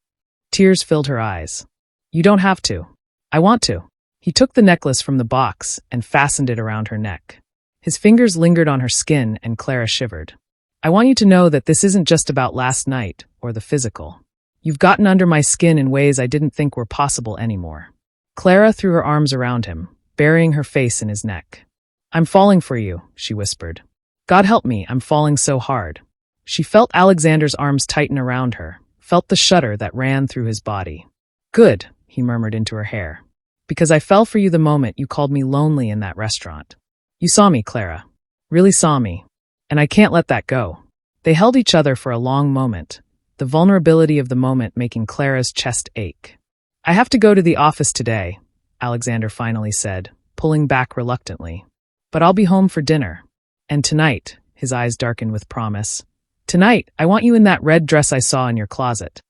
Tears filled her eyes. You don't have to. I want to. He took the necklace from the box and fastened it around her neck. His fingers lingered on her skin and Clara shivered. I want you to know that this isn't just about last night or the physical. You've gotten under my skin in ways I didn't think were possible anymore. Clara threw her arms around him, burying her face in his neck. I'm falling for you, she whispered. God help me, I'm falling so hard. She felt Alexander's arms tighten around her, felt the shudder that ran through his body. Good, he murmured into her hair. Because I fell for you the moment you called me lonely in that restaurant. You saw me, Clara. Really saw me. And I can't let that go. They held each other for a long moment, the vulnerability of the moment making Clara's chest ache. I have to go to the office today, Alexander finally said, pulling back reluctantly. But I'll be home for dinner. And tonight, his eyes darkened with promise. Tonight, I want you in that red dress I saw in your closet.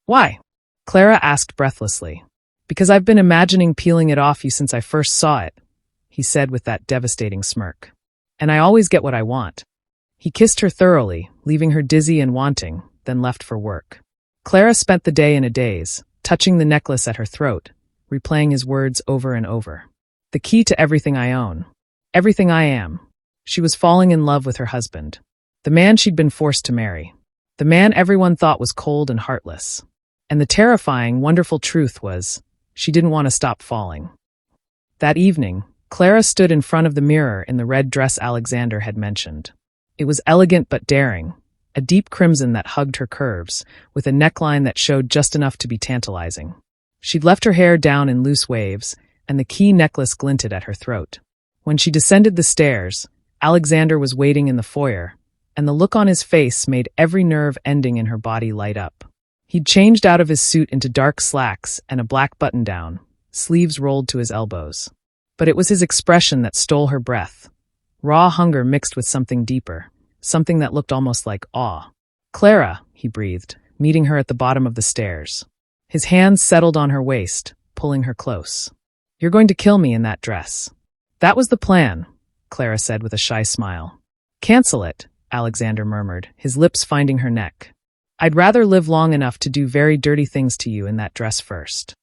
Why? Clara asked breathlessly. Because I've been imagining peeling it off you since I first saw it, he said with that devastating smirk. And I always get what I want. He kissed her thoroughly, leaving her dizzy and wanting, then left for work. Clara spent the day in a daze, touching the necklace at her throat, replaying his words over and over. The key to everything I own. Everything I am. She was falling in love with her husband. The man she'd been forced to marry. The man everyone thought was cold and heartless. And the terrifying, wonderful truth was, she didn't want to stop falling. That evening, Clara stood in front of the mirror in the red dress Alexander had mentioned. It was elegant but daring, a deep crimson that hugged her curves, with a neckline that showed just enough to be tantalizing. She'd left her hair down in loose waves, and the key necklace glinted at her throat. When she descended the stairs, Alexander was waiting in the foyer, and the look on his face made every nerve ending in her body light up. He'd changed out of his suit into dark slacks and a black button-down, sleeves rolled to his elbows. But it was his expression that stole her breath. Raw hunger mixed with something deeper, something that looked almost like awe. Clara, he breathed, meeting her at the bottom of the stairs. His hands settled on her waist, pulling her close. You're going to kill me in that dress. That was the plan, Clara said with a shy smile. Cancel it, Alexander murmured, his lips finding her neck. I'd rather live long enough to do very dirty things to you in that dress first.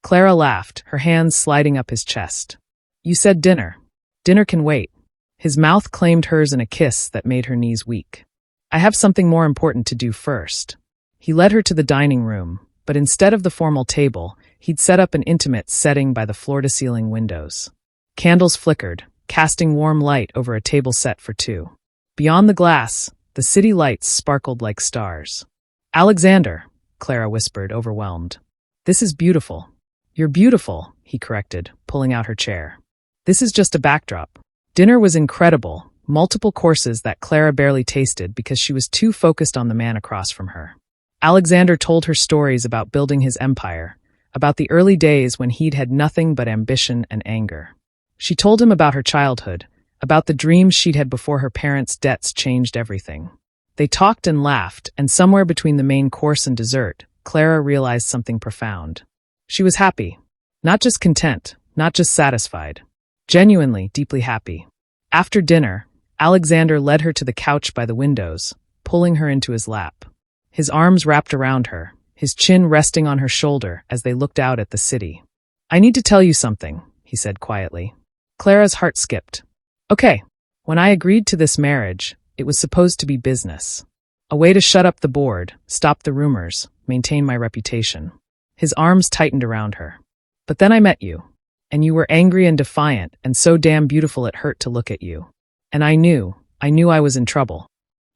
Clara laughed, her hands sliding up his chest. You said dinner. Dinner can wait. His mouth claimed hers in a kiss that made her knees weak. I have something more important to do first. He led her to the dining room, but instead of the formal table, he'd set up an intimate setting by the floor-to-ceiling windows. Candles flickered, casting warm light over a table set for two. Beyond the glass, the city lights sparkled like stars. Alexander, Clara whispered, overwhelmed. This is beautiful. You're beautiful, he corrected, pulling out her chair. This is just a backdrop. Dinner was incredible, multiple courses that Clara barely tasted because she was too focused on the man across from her. Alexander told her stories about building his empire, about the early days when he'd had nothing but ambition and anger. She told him about her childhood, about the dreams she'd had before her parents' debts changed everything. They talked and laughed, and somewhere between the main course and dessert, Clara realized something profound. She was happy. Not just content, not just satisfied. Genuinely, deeply happy. After dinner, Alexander led her to the couch by the windows, pulling her into his lap. His arms wrapped around her, his chin resting on her shoulder as they looked out at the city. I need to tell you something, he said quietly. Clara's heart skipped. Okay, when I agreed to this marriage, it was supposed to be business. A way to shut up the board, stop the rumors, maintain my reputation. His arms tightened around her. But then I met you. And you were angry and defiant, and so damn beautiful it hurt to look at you. And I knew I was in trouble.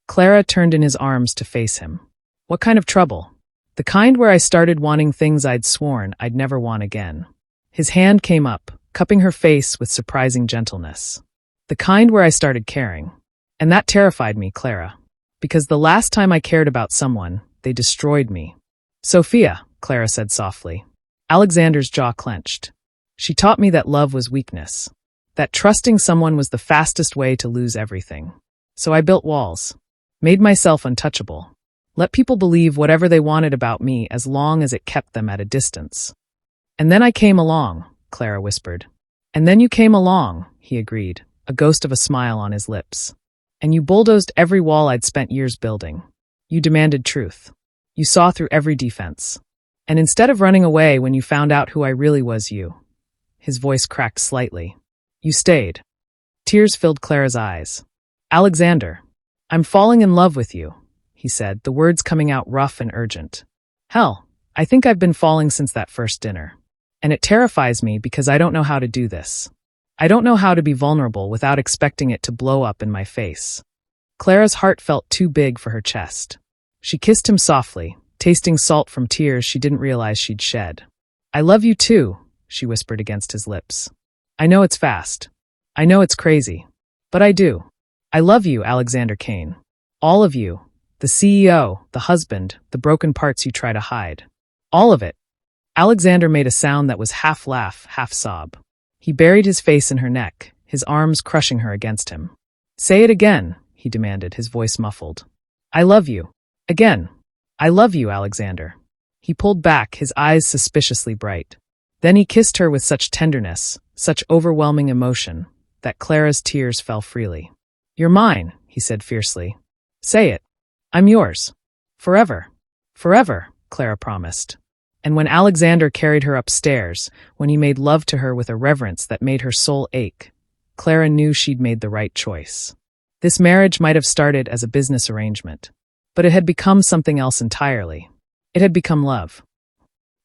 Clara turned in his arms to face him. What kind of trouble? The kind where I started wanting things I'd sworn I'd never want again. His hand came up, cupping her face with surprising gentleness. The kind where I started caring. And that terrified me, Clara. Because the last time I cared about someone, they destroyed me. Sophia, Clara said softly. Alexander's jaw clenched. She taught me that love was weakness. That trusting someone was the fastest way to lose everything. So I built walls. Made myself untouchable. Let people believe whatever they wanted about me as long as it kept them at a distance. And then I came along, Clara whispered. And then you came along, he agreed, a ghost of a smile on his lips. And you bulldozed every wall I'd spent years building. You demanded truth. You saw through every defense. And instead of running away when you found out who I really was, his voice cracked slightly. You stayed. Tears filled Clara's eyes. Alexander, I'm falling in love with you, he said, the words coming out rough and urgent. Hell, I think I've been falling since that first dinner. And it terrifies me because I don't know how to do this. I don't know how to be vulnerable without expecting it to blow up in my face. Clara's heart felt too big for her chest. She kissed him softly, tasting salt from tears she didn't realize she'd shed. I love you too, she whispered against his lips. I know it's fast. I know it's crazy. But I do. I love you, Alexander Kane. All of you. The CEO, the husband, the broken parts you try to hide. All of it. Alexander made a sound that was half laugh, half sob. He buried his face in her neck, his arms crushing her against him. Say it again, he demanded, his voice muffled. I love you. Again. I love you, Alexander. He pulled back, his eyes suspiciously bright. Then he kissed her with such tenderness, such overwhelming emotion, that Clara's tears fell freely. You're mine, he said fiercely. Say it. I'm yours. Forever. Forever, Clara promised. And when Alexander carried her upstairs, when he made love to her with a reverence that made her soul ache, Clara knew she'd made the right choice. This marriage might have started as a business arrangement, but it had become something else entirely. It had become love.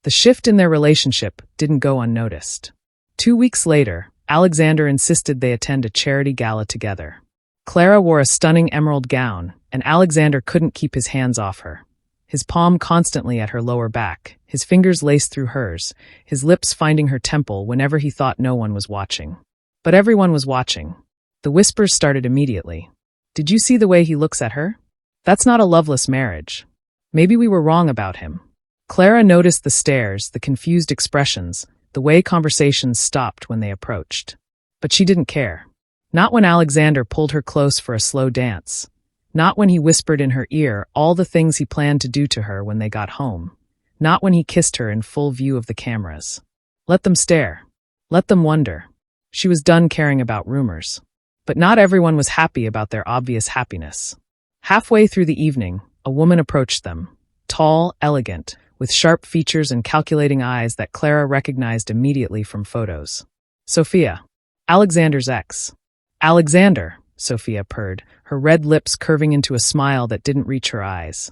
The shift in their relationship didn't go unnoticed. 2 weeks later, Alexander insisted they attend a charity gala together. Clara wore a stunning emerald gown, and Alexander couldn't keep his hands off her. His palm constantly at her lower back, his fingers laced through hers, his lips finding her temple whenever he thought no one was watching. But everyone was watching. The whispers started immediately. Did you see the way he looks at her? That's not a loveless marriage. Maybe we were wrong about him. Clara noticed the stares, the confused expressions, the way conversations stopped when they approached. But she didn't care. Not when Alexander pulled her close for a slow dance. Not when he whispered in her ear all the things he planned to do to her when they got home. Not when he kissed her in full view of the cameras. Let them stare. Let them wonder. She was done caring about rumors. But not everyone was happy about their obvious happiness. Halfway through the evening, a woman approached them. Tall, elegant, with sharp features and calculating eyes that Clara recognized immediately from photos. Sophia. Alexander's ex. Alexander, Sophia purred, her red lips curving into a smile that didn't reach her eyes.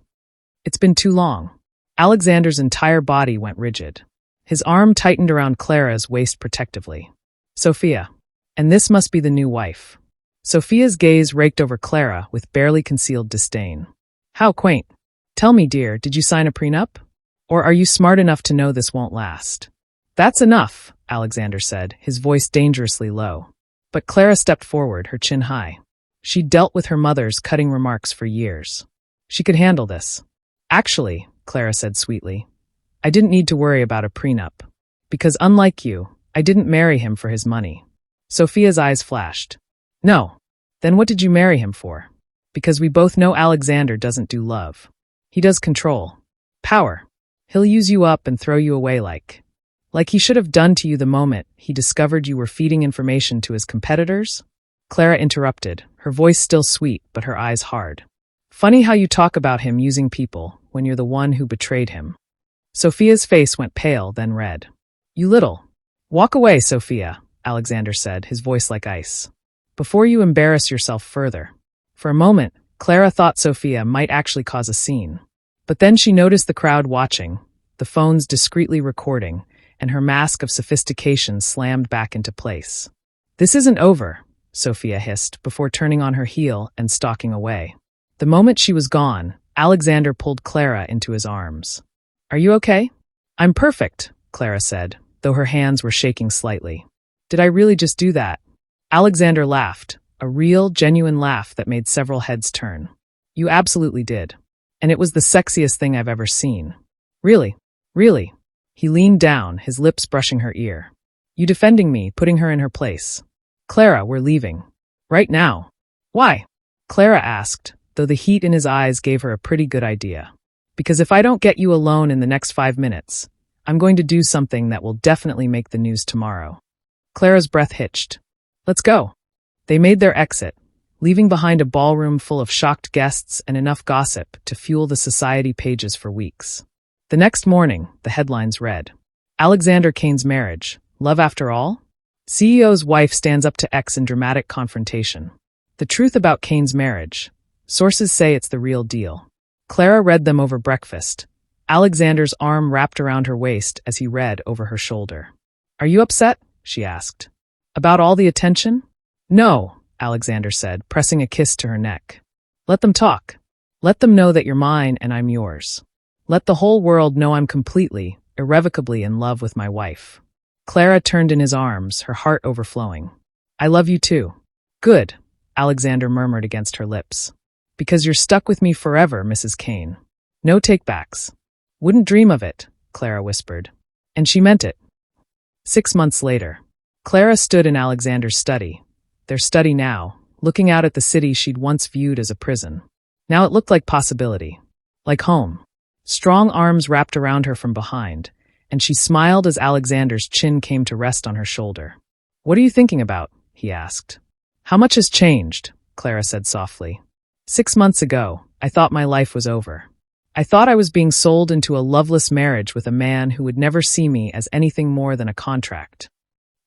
It's been too long. Alexander's entire body went rigid. His arm tightened around Clara's waist protectively. Sophia. And this must be the new wife. Sophia's gaze raked over Clara with barely concealed disdain. How quaint. Tell me, dear, did you sign a prenup? Or are you smart enough to know this won't last? That's enough, Alexander said, his voice dangerously low. But Clara stepped forward, her chin high. She'd dealt with her mother's cutting remarks for years. She could handle this. Actually, Clara said sweetly, I didn't need to worry about a prenup. Because unlike you, I didn't marry him for his money. Sophia's eyes flashed. No. Then what did you marry him for? Because we both know Alexander doesn't do love. He does control. Power. He'll use you up and throw you away like he should have done to you the moment he discovered you were feeding information to his competitors? Clara interrupted, her voice still sweet, but her eyes hard. Funny how you talk about him using people when you're the one who betrayed him. Sophia's face went pale, then red. You little. Walk away, Sophia, Alexander said, his voice like ice. Before you embarrass yourself further. For a moment, Clara thought Sophia might actually cause a scene. But then she noticed the crowd watching, the phones discreetly recording, and her mask of sophistication slammed back into place. This isn't over, Sophia hissed before turning on her heel and stalking away. The moment she was gone, Alexander pulled Clara into his arms. Are you okay? I'm perfect, Clara said, though her hands were shaking slightly. Did I really just do that? Alexander laughed, a real, genuine laugh that made several heads turn. You absolutely did. And it was the sexiest thing I've ever seen. Really? Really? He leaned down, his lips brushing her ear. You defending me, putting her in her place. Clara, we're leaving. Right now. Why? Clara asked, though the heat in his eyes gave her a pretty good idea. Because if I don't get you alone in the next 5 minutes, I'm going to do something that will definitely make the news tomorrow. Clara's breath hitched. Let's go. They made their exit, leaving behind a ballroom full of shocked guests and enough gossip to fuel the society pages for weeks. The next morning, the headlines read, Alexander Kane's marriage, love after all? CEO's wife stands up to ex in dramatic confrontation. The truth about Kane's marriage. Sources say it's the real deal. Clara read them over breakfast, Alexander's arm wrapped around her waist as he read over her shoulder. "Are you upset?" she asked. "About all the attention?" "No," Alexander said, pressing a kiss to her neck. "Let them talk. Let them know that you're mine and I'm yours. Let the whole world know I'm completely, irrevocably in love with my wife." Clara turned in his arms, her heart overflowing. "I love you too." "Good," Alexander murmured against her lips. "Because you're stuck with me forever, Mrs. Kane. No takebacks." "Wouldn't dream of it," Clara whispered. And she meant it. 6 months later, Clara stood in Alexander's study, their study now, looking out at the city she'd once viewed as a prison. Now it looked like possibility, like home. Strong arms wrapped around her from behind, and she smiled as Alexander's chin came to rest on her shoulder. "What are you thinking about?" he asked. "How much has changed?" Clara said softly. 6 months ago, I thought my life was over. I thought I was being sold into a loveless marriage with a man who would never see me as anything more than a contract.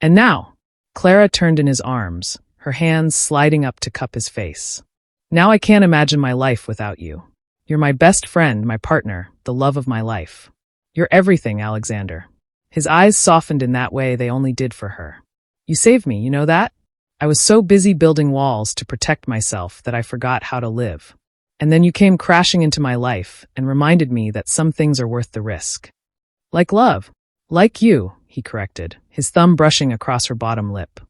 And now, Clara turned in his arms, her hands sliding up to cup his face. "Now I can't imagine my life without you. You're my best friend, my partner, the love of my life. You're everything, Alexander." His eyes softened in that way they only did for her. "You saved me, you know that? I was so busy building walls to protect myself that I forgot how to live. And then you came crashing into my life and reminded me that some things are worth the risk. Like love. Like you," he corrected, his thumb brushing across her bottom lip.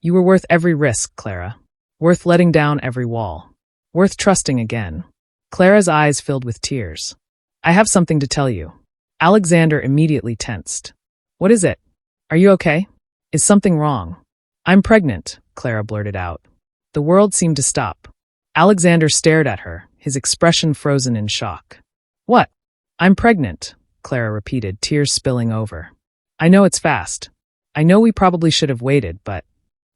"You were worth every risk, Clara. Worth letting down every wall. Worth trusting again." Clara's eyes filled with tears. "I have something to tell you." Alexander immediately tensed. "What is it? Are you okay? Is something wrong?" "I'm pregnant," Clara blurted out. The world seemed to stop. Alexander stared at her, his expression frozen in shock. "What?" "I'm pregnant," Clara repeated, tears spilling over. "I know it's fast. I know we probably should have waited, but—"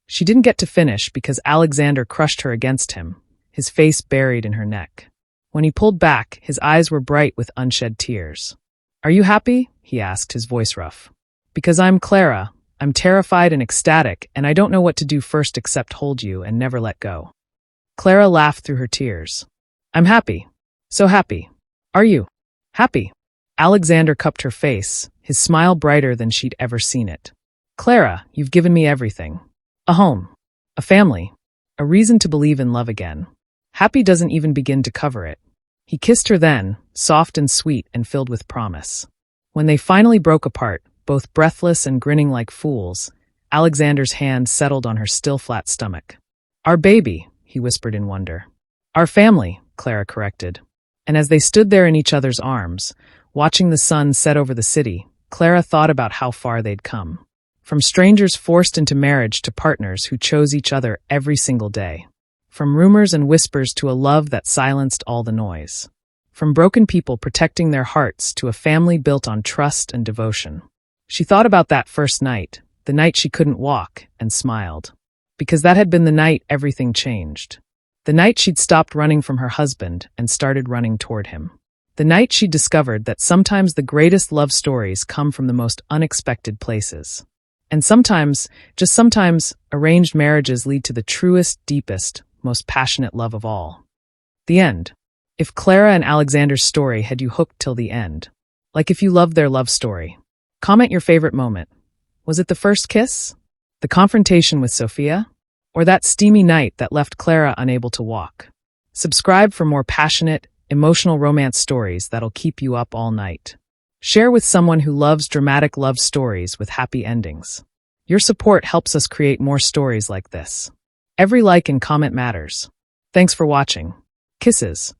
She didn't get to finish because Alexander crushed her against him, his face buried in her neck. When he pulled back, his eyes were bright with unshed tears. "Are you happy?" he asked, his voice rough. "Because I'm Clara. I'm terrified and ecstatic, and I don't know what to do first except hold you and never let go." Clara laughed through her tears. "I'm happy. So happy. Are you happy?" Alexander cupped her face, his smile brighter than she'd ever seen it. "Clara, you've given me everything. A home. A family. A reason to believe in love again. Happy doesn't even begin to cover it." He kissed her then, soft and sweet and filled with promise. When they finally broke apart, both breathless and grinning like fools, Alexander's hand settled on her still flat stomach. "Our baby," he whispered in wonder. "Our family," Clara corrected. And as they stood there in each other's arms, watching the sun set over the city, Clara thought about how far they'd come. From strangers forced into marriage to partners who chose each other every single day. From rumors and whispers to a love that silenced all the noise. From broken people protecting their hearts to a family built on trust and devotion. She thought about that first night, the night she couldn't walk, and smiled. Because that had been the night everything changed. The night she'd stopped running from her husband and started running toward him. The night she discovered that sometimes the greatest love stories come from the most unexpected places. And sometimes, just sometimes, arranged marriages lead to the truest, deepest, most passionate love of all. The end. If Clara and Alexander's story had you hooked till the end. Like if you loved their love story. Comment your favorite moment. Was it the first kiss? The confrontation with Sophia? Or that steamy night that left Clara unable to walk? Subscribe for more passionate, emotional romance stories that'll keep you up all night. Share with someone who loves dramatic love stories with happy endings. Your support helps us create more stories like this. Every like and comment matters. Thanks for watching. Kisses.